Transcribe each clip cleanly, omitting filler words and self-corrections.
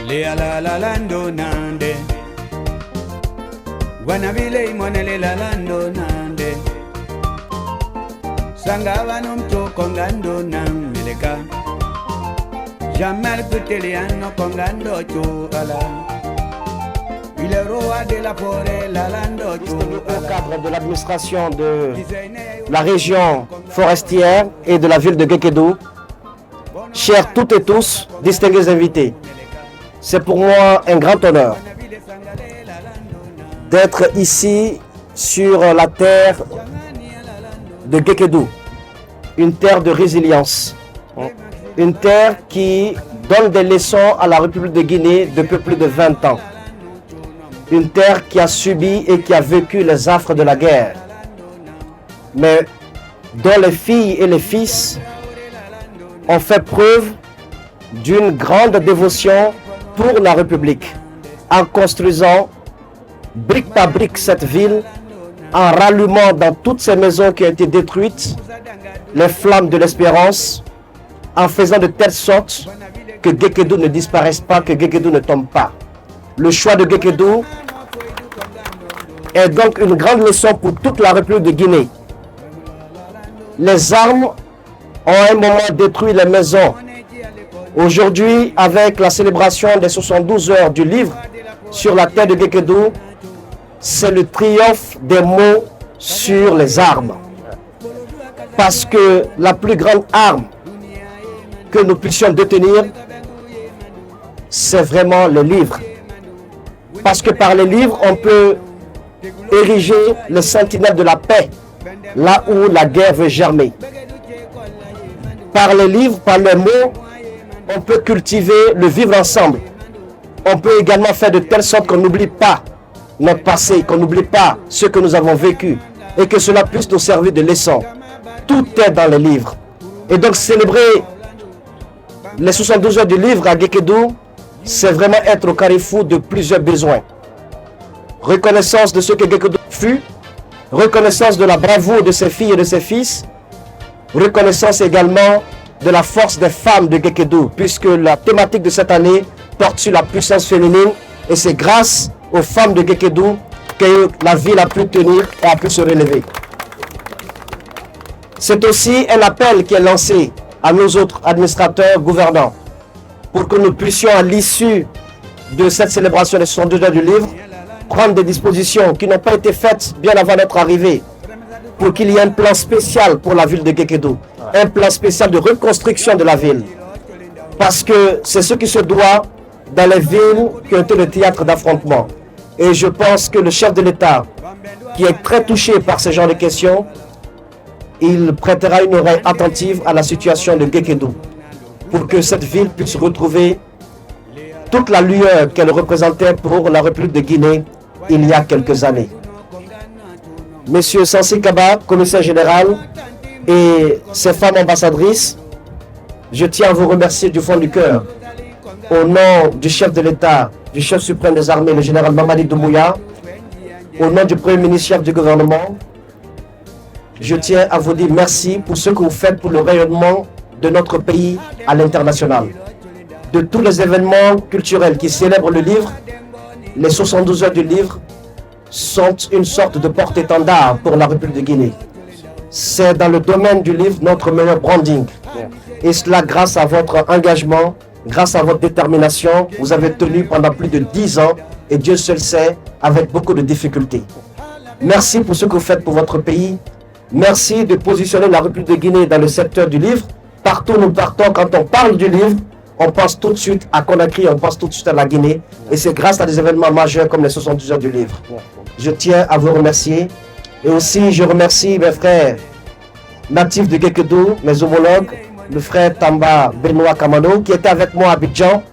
Le ala la lando nande wanavile imonele la lando nande sangava nomto kongando nameleka jamar kuteliano kongando chuala il est roi de la forêt la lando chuala. Au cadre de l'administration de la région forestière et de la ville de Gekedou, chers toutes et tous, distingués invités, c'est pour moi un grand honneur d'être ici sur la terre de Gekedou, une terre de résilience, une terre qui donne des leçons à la République de Guinée depuis plus de 20 ans, une terre qui a subi et qui a vécu les affres de la guerre, mais dont les filles et les fils ont fait preuve d'une grande dévotion pour la République, en construisant brique par brique cette ville, en rallumant dans toutes ces maisons qui ont été détruites les flammes de l'espérance, en faisant de telle sorte que Gekedou ne disparaisse pas, que Gekedou ne tombe pas. Le choix de Gekedou est donc une grande leçon pour toute la République de Guinée. Les armes ont à un moment détruit les maisons. Aujourd'hui, avec la célébration des 72 heures du livre sur la terre de Gekedou, c'est le triomphe des mots sur les armes. Parce que la plus grande arme que nous puissions détenir, c'est vraiment le livre. Parce que par les livres, on peut ériger les sentinelles de la paix, là où la guerre veut germer. Par les livres, par les mots, on peut cultiver le vivre ensemble. On peut également faire de telle sorte qu'on n'oublie pas notre passé, qu'on n'oublie pas ce que nous avons vécu et que cela puisse nous servir de leçon. Tout est dans les livres. Et donc célébrer les 72 heures du livre à Gekedou, c'est vraiment être au carrefour de plusieurs besoins. Reconnaissance de ce que Gekedou fut, reconnaissance de la bravoure de ses filles et de ses fils, reconnaissance également de la force des femmes de Gekedou, puisque la thématique de cette année porte sur la puissance féminine, et c'est grâce aux femmes de Gekedou que la ville a pu tenir et a pu se relever. C'est aussi un appel qui est lancé à nos autres administrateurs gouvernants pour que nous puissions, à l'issue de cette célébration des 62 heures du livre, prendre des dispositions qui n'ont pas été faites bien avant d'être arrivés, pour qu'il y ait un plan spécial pour la ville de Gekedou, un plan spécial de reconstruction de la ville. Parce que c'est ce qui se doit dans les villes qui ont été le théâtre d'affrontement. Et je pense que le chef de l'État, qui est très touché par ce genre de questions, il prêtera une oreille attentive à la situation de Gekedou, pour que cette ville puisse retrouver toute la lueur qu'elle représentait pour la République de Guinée il y a quelques années. Monsieur Sansi Kaba, commissaire général, et ses femmes ambassadrices, je tiens à vous remercier du fond du cœur. Au nom du chef de l'État, du chef suprême des armées, le général Mamadi Doumbouya, au nom du premier ministre chef du gouvernement, je tiens à vous dire merci pour ce que vous faites pour le rayonnement de notre pays à l'international. De tous les événements culturels qui célèbrent le livre, les 72 heures du livre sont une sorte de porte-étendard pour la République de Guinée. C'est dans le domaine du livre notre meilleur branding. Et cela grâce à votre engagement, grâce à votre détermination. Vous avez tenu pendant plus de 10 ans et Dieu seul sait, avec beaucoup de difficultés. Merci pour ce que vous faites pour votre pays. Merci de positionner la République de Guinée dans le secteur du livre. Partout où nous partons, quand on parle du livre, on pense tout de suite à Conakry, on pense tout de suite à la Guinée. Et c'est grâce à des événements majeurs comme les 72 heures du livre. Je tiens à vous remercier. Et aussi, je remercie mes frères natifs de Gekedou, mes homologues, le frère Tamba Benoît Kamano, qui était avec moi à Abidjan,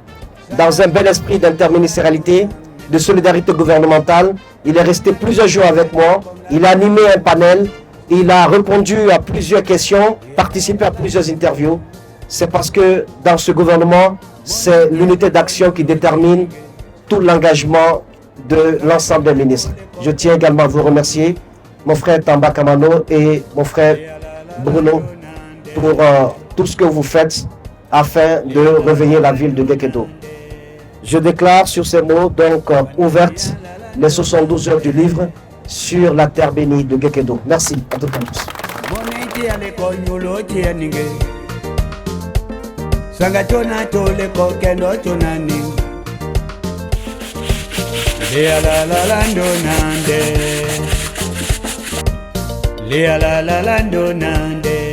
dans un bel esprit d'interministérialité, de solidarité gouvernementale. Il est resté plusieurs jours avec moi. Il a animé un panel Il a répondu à plusieurs questions, participé à plusieurs interviews. C'est parce que dans ce gouvernement, c'est l'unité d'action qui détermine tout l'engagement de l'ensemble des ministres. Je tiens également à vous remercier, mon frère Tamba Kamano et mon frère Bruno, pour tout ce que vous faites afin de réveiller la ville de Gekedo. Je déclare sur ces mots donc ouvertes les 72 heures du livre sur la terre bénie de Gekedo. Merci à toutes et à tous. Sangachona tole ko kendo chonani Lea la la lando nande Lea la la lando nande